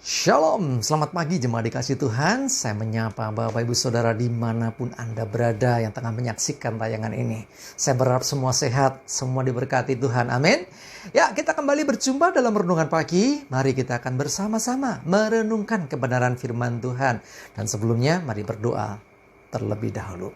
Shalom, selamat pagi jemaat dikasih Tuhan. Saya menyapa Bapak Ibu Saudara dimanapun Anda berada yang tengah menyaksikan tayangan ini. Saya berharap semua sehat, semua diberkati Tuhan, amin. Ya, kita kembali berjumpa dalam renungan pagi. Mari kita akan bersama-sama merenungkan kebenaran firman Tuhan. Dan sebelumnya mari berdoa terlebih dahulu.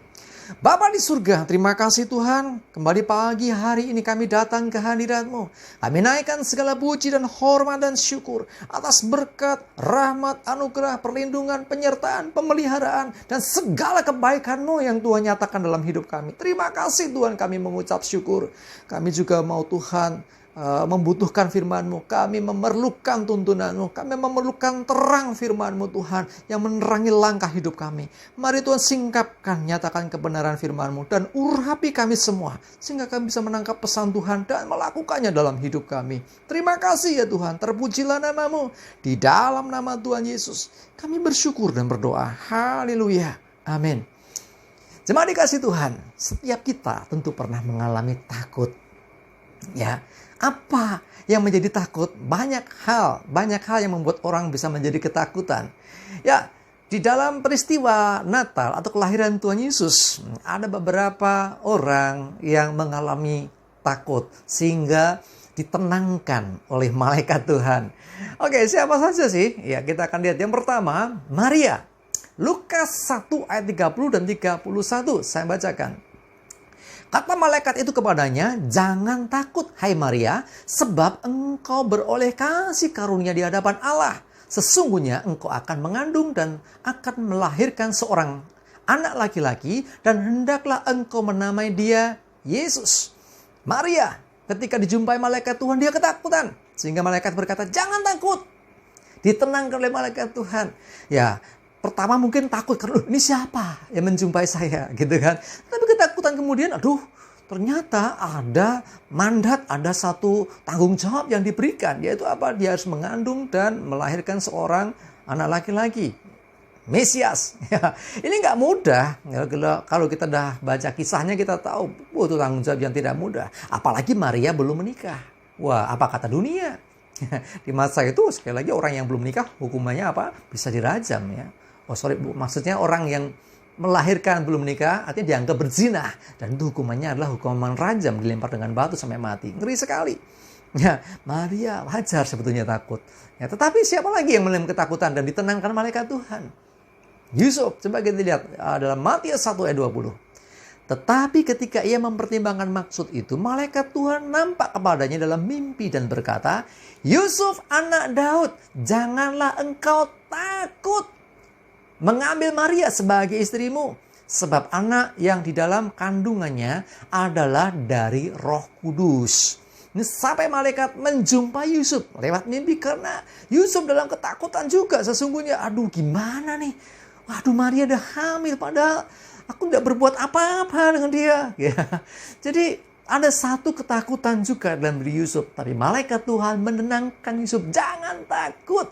Bapa di surga, terima kasih Tuhan. Kembali pagi hari ini kami datang ke hadirat-Mu. Kami naikkan segala puji dan hormat dan syukur atas berkat, rahmat, anugerah, perlindungan, penyertaan, pemeliharaan, dan segala kebaikan-Mu yang Tuhan nyatakan dalam hidup kami. Terima kasih Tuhan, kami mengucap syukur. Kami juga mau Tuhan membutuhkan firman-Mu. Kami memerlukan tuntunan-Mu. Kami memerlukan terang firman-Mu Tuhan yang menerangi langkah hidup kami. Mari Tuhan singkapkan, nyatakan kebenaran firman-Mu dan urapi kami semua sehingga kami bisa menangkap pesan Tuhan dan melakukannya dalam hidup kami. Terima kasih ya Tuhan. Terpujilah nama-Mu. Di dalam nama Tuhan Yesus kami bersyukur dan berdoa. Haleluya. Amin. Jemaat dikasih Tuhan, setiap kita tentu pernah mengalami takut. Ya, apa yang menjadi takut? Banyak hal yang membuat orang bisa menjadi ketakutan. Ya, di dalam peristiwa Natal atau kelahiran Tuhan Yesus, ada beberapa orang yang mengalami takut sehingga ditenangkan oleh malaikat Tuhan. Oke, siapa saja sih? Ya, kita akan lihat. Yang pertama, Maria. Lukas 1 ayat 30 dan 31. Saya bacakan. Kata malaikat itu kepadanya, "Jangan takut, hai Maria, sebab engkau beroleh kasih karunia di hadapan Allah. Sesungguhnya engkau akan mengandung dan akan melahirkan seorang anak laki-laki, dan hendaklah engkau menamai dia Yesus." Maria, ketika dijumpai malaikat Tuhan, dia ketakutan. Sehingga malaikat berkata, "Jangan takut." Ditenangkan oleh malaikat Tuhan. Ya, pertama mungkin takut karena ini siapa yang menjumpai saya gitu kan. Tapi ketakutan kemudian ternyata ada mandat, ada satu tanggung jawab yang diberikan, yaitu apa? Dia harus mengandung dan melahirkan seorang anak laki-laki, Mesias. Ya, ini nggak mudah. Kalau kita dah baca kisahnya kita tahu itu tanggung jawab yang tidak mudah. Apalagi Maria belum menikah. Wah, apa kata dunia? Di masa itu sekali lagi orang yang belum menikah hukumannya apa? Bisa dirajam ya. Maksudnya orang yang melahirkan belum menikah artinya dianggap berzina, dan itu hukumannya adalah hukuman rajam, dilempar dengan batu sampai mati. Ngeri sekali. Ya, Maria wajar sebetulnya takut. Ya, tetapi siapa lagi yang mengalami ketakutan dan ditenangkan malaikat Tuhan? Yusuf, coba kita lihat dalam Matius 1 ayat 20. Tetapi ketika ia mempertimbangkan maksud itu, malaikat Tuhan nampak kepadanya dalam mimpi dan berkata, "Yusuf anak Daud, janganlah engkau takut mengambil Maria sebagai istrimu, sebab anak yang di dalam kandungannya adalah dari Roh Kudus." Ini sampai malaikat menjumpai Yusuf lewat mimpi, karena Yusuf dalam ketakutan juga sesungguhnya. Aduh, gimana nih? Waduh, Maria udah hamil padahal aku tidak berbuat apa-apa dengan dia. Ya. Jadi ada satu ketakutan juga dalam diri Yusuf, tapi malaikat Tuhan menenangkan Yusuf, "Jangan takut."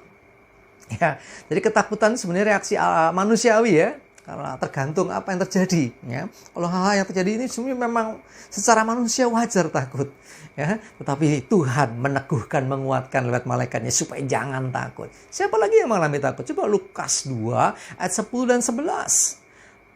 Ya, jadi ketakutan sebenarnya reaksi manusiawi ya, karena tergantung apa yang terjadi. Ya, kalau hal-hal yang terjadi ini sebenarnya memang secara manusia wajar takut. Ya, tetapi Tuhan meneguhkan, menguatkan lewat malaikatnya supaya jangan takut. Siapa lagi yang mengalami takut? Coba Lukas 2 ayat 10 dan 11.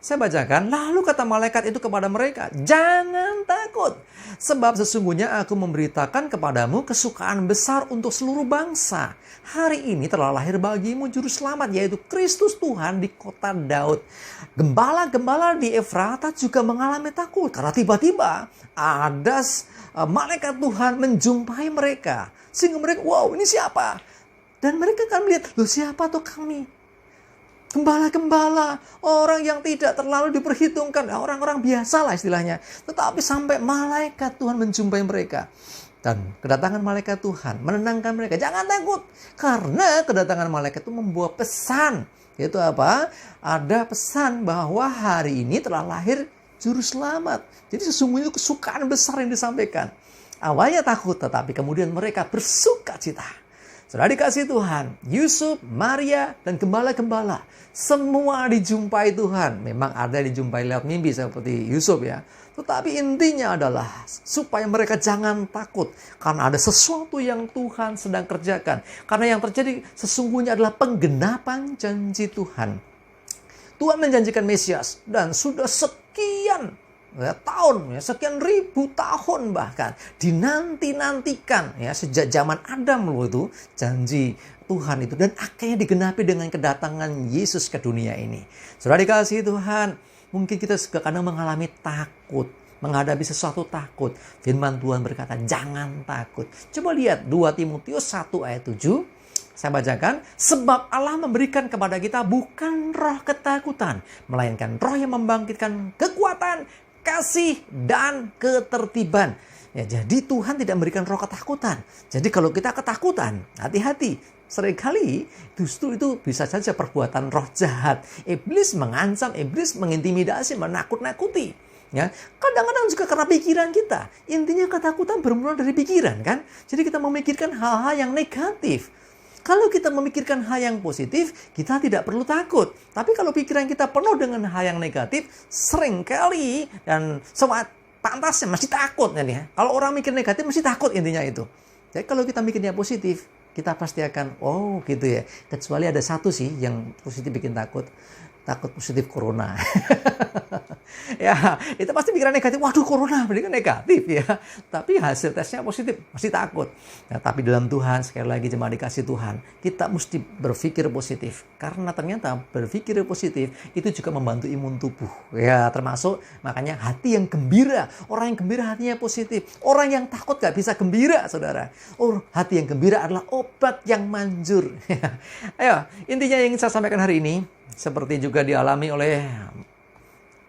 Saya bacakan, "Lalu kata malaikat itu kepada mereka, jangan takut, sebab sesungguhnya aku memberitakan kepadamu kesukaan besar untuk seluruh bangsa. Hari ini telah lahir bagimu juru selamat, yaitu Kristus Tuhan di kota Daud. Gembala-gembala di Efrata juga mengalami takut, karena tiba-tiba ada malaikat Tuhan menjumpai mereka. Sehingga mereka, wow, ini siapa? Dan mereka akan melihat, loh, siapa tuh kami? Gembala-gembala, orang yang tidak terlalu diperhitungkan, orang-orang biasa lah istilahnya. Tetapi sampai malaikat Tuhan menjumpai mereka. Dan kedatangan malaikat Tuhan menenangkan mereka. Jangan takut. Karena kedatangan malaikat itu membawa pesan. Yaitu apa? Ada pesan bahwa hari ini telah lahir juru selamat. Jadi sesungguhnya kesukaan besar yang disampaikan. Awalnya takut, tetapi kemudian mereka bersuka cita. Sudah dikasih Tuhan, Yusuf, Maria, dan gembala-gembala semua dijumpai Tuhan. Memang ada dijumpai lewat mimpi seperti Yusuf ya. Tetapi intinya adalah supaya mereka jangan takut. Karena ada sesuatu yang Tuhan sedang kerjakan. Karena yang terjadi sesungguhnya adalah penggenapan janji Tuhan. Tuhan menjanjikan Mesias dan sudah sekian tahun, sekian ribu tahun bahkan dinanti-nantikan sejak zaman Adam loh itu janji Tuhan itu, dan akhirnya digenapi dengan kedatangan Yesus ke dunia ini. Saudara dikasihi Tuhan, mungkin kita juga kadang mengalami takut, menghadapi sesuatu takut. Firman Tuhan berkata, jangan takut. Coba lihat 2 Timotius 1 ayat 7. Saya bacakan, sebab Allah memberikan kepada kita bukan roh ketakutan, melainkan roh yang membangkitkan kekuatan, kasih, dan ketertiban. Ya, jadi Tuhan tidak memberikan roh ketakutan. Jadi kalau kita ketakutan, hati-hati. Seringkali justru itu bisa saja perbuatan roh jahat. Iblis mengancam, iblis mengintimidasi, menakut-nakuti. Ya, kadang-kadang juga karena pikiran kita. Intinya ketakutan bermula dari pikiran kan. Jadi kita memikirkan hal-hal yang negatif. Kalau kita memikirkan hal yang positif, kita tidak perlu takut. Tapi kalau pikiran kita penuh dengan hal yang negatif, seringkali dan semua pantasnya masih takut. Kalau orang mikir negatif, masih takut intinya itu. Jadi kalau kita mikirnya positif, kita pasti akan, oh gitu ya. Kecuali ada satu sih yang positif bikin takut. Takut positif corona. Ya, itu pasti pikiran negatif. Waduh, corona berarti kan negatif ya. Tapi hasil tesnya positif, masih takut. Nah, tapi dalam Tuhan, sekali lagi jemaat dikasih Tuhan, kita mesti berpikir positif. Karena ternyata berpikir positif itu juga membantu imun tubuh. Ya, termasuk makanya hati yang gembira. Orang yang gembira hatinya positif. Orang yang takut gak bisa gembira, saudara. Oh, hati yang gembira adalah obat yang manjur. Ayo, intinya yang ingin saya sampaikan hari ini, seperti juga dialami oleh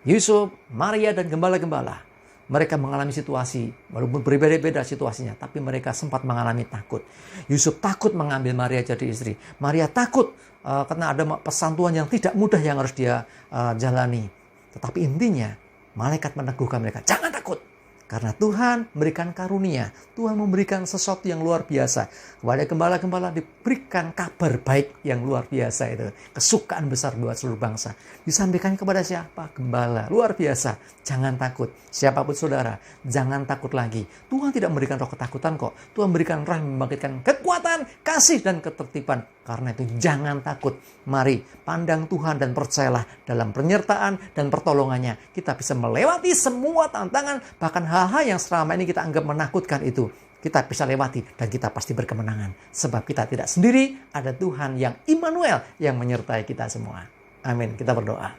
Yusuf, Maria, dan gembala-gembala. Mereka mengalami situasi, walaupun berbeda-beda situasinya, tapi mereka sempat mengalami takut. Yusuf takut mengambil Maria jadi istri. Maria takut karena ada pesan Tuhan yang tidak mudah yang harus dia jalani. Tetapi intinya, malaikat meneguhkan mereka, jangan takut. Karena Tuhan memberikan karunia. Tuhan memberikan sesuatu yang luar biasa. Kepada gembala-gembala diberikan kabar baik yang luar biasa itu. Kesukaan besar buat seluruh bangsa. Disampaikan kepada siapa? Gembala. Luar biasa. Jangan takut. Siapapun saudara, jangan takut lagi. Tuhan tidak memberikan roh ketakutan kok. Tuhan memberikan roh yang membangkitkan kekuatan, kasih, dan ketertiban. Karena itu jangan takut. Mari pandang Tuhan dan percayalah dalam penyertaan dan pertolongannya. Kita bisa melewati semua tantangan, bahkan hal-hal yang selama ini kita anggap menakutkan itu. Kita bisa lewati dan kita pasti berkemenangan. Sebab kita tidak sendiri, ada Tuhan yang Immanuel yang menyertai kita semua. Amin. Kita berdoa.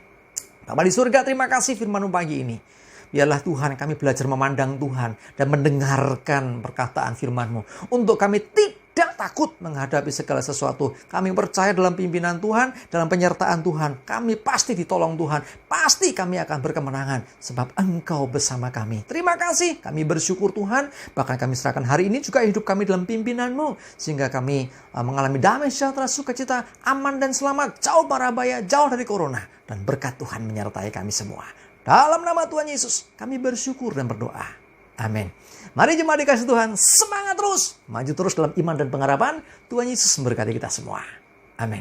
Bapa di surga, terima kasih firman-Mu pagi ini. Biarlah Tuhan kami belajar memandang Tuhan dan mendengarkan perkataan firman-Mu. Untuk kami tidak takut menghadapi segala sesuatu. Kami percaya dalam pimpinan Tuhan, dalam penyertaan Tuhan. Kami pasti ditolong Tuhan. Pasti kami akan berkemenangan. Sebab Engkau bersama kami. Terima kasih. Kami bersyukur Tuhan. Bahkan kami serahkan hari ini juga hidup kami dalam pimpinan-Mu. Sehingga kami mengalami damai, sejahtera, sukacita, aman dan selamat. Jauh parabaya, jauh dari corona. Dan berkat Tuhan menyertai kami semua. Dalam nama Tuhan Yesus, kami bersyukur dan berdoa. Amin. Mari jemaat dikasih Tuhan, semangat terus. Maju terus dalam iman dan pengharapan. Tuhan Yesus memberkati kita semua. Amin.